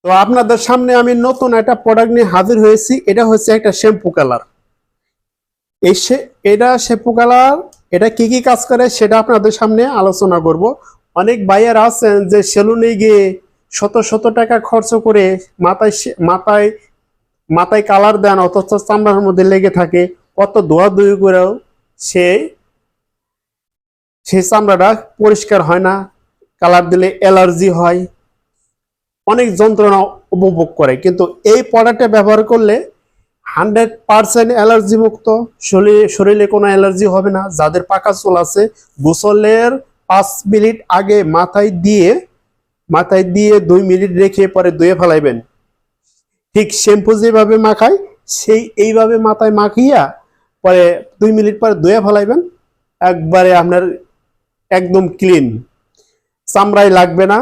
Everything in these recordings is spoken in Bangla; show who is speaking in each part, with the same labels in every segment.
Speaker 1: তো আপনাদের সামনে আমি নতুন একটা প্রোডাক্ট নিয়ে হাজির হয়েছি। এটা হচ্ছে একটা শ্যাম্পু কালার। এটা শ্যাম্পু কালার, এটা কি কি কাজ করে সেটা আপনাদের সামনে আলোচনা করব। অনেক ভাইয়ার আছেন যে সেলুনে গিয়ে শত শত টাকা খরচ করে মাথায় মাথায় কালার দেন, অথচ চামড়ার মধ্যে লেগে থাকে। কত ধোয়াধুয়ি করেও সে সেই চামড়াটা পরিষ্কার হয় না, কালার দিলে অ্যালার্জি হয়, অনেক যন্ত্রণা উপভোগ করে। কিন্তু এই প্রোডাক্টটা ব্যবহার করলে 100% অ্যালার্জি মুক্ত, শরীরে কোনো অ্যালার্জি হবে না। যাদের পাকা চুল আছে, গোসলের 5 মিনিট আগে মাথায় দিয়ে 2 মিনিট রেখে পরে ধুয়ে ফেলাইবেন। ঠিক শ্যাম্পু যেভাবে মাখায় এইভাবে মাথায় মাখিয়া পরে 2 মিনিট পরে ধুয়ে ফেলাইবেন। একবারে আপনার একদম ক্লিন, চামড়াই লাগবে না,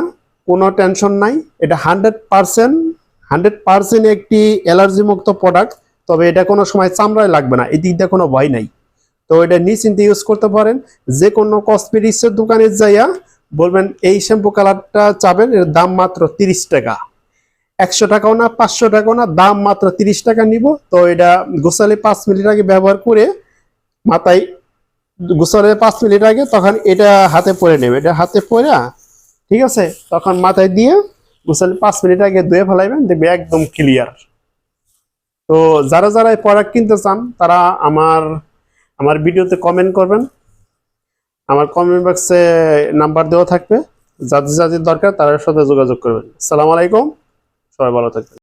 Speaker 1: কোনো টেনশন নাই। এটা 100% একটি অ্যালার্জি মুক্ত প্রোডাক্ট। তবে এটা কোনো সময় চামড়ায় লাগবে না, এই দিক দিয়ে কোনো ভয় নাই। তো এটা নিশ্চিন্তে ইউজ করতে পারেন। যে কোনো কসমেটিক্সের দোকানে যাইয়া বলবেন এই শ্যাম্পু কালারটা চাবেন, এর দাম মাত্র 30 টাকা। 100 টাকাও না, 500 টাকাও না, দাম মাত্র 30 টাকা নিব। তো এটা গোসলে 5 মিনিট আগে ব্যবহার করে মাথায় গোসলের 5 মিনিট আগে তখন এটা হাতে পরে নেবে। এটা হাতে পরে ঠিক আছে, তখন মাথায় দিয়ে গোসলের 5 মিনিট আগে ধুয়ে ফেলাইবেন, দেখবে একদম ক্লিয়ার। তো যারা যারা এই প্রোডাক্ট কিনতে চান তারা আমার ভিডিওতে কমেন্ট করবেন। আমার কমেন্ট বক্সে নাম্বার দেওয়া থাকবে, যাদের যাদের দরকার তাদের সাথে যোগাযোগ করবেন। আসসালামু আলাইকুম, সবাই ভালো থাকবেন।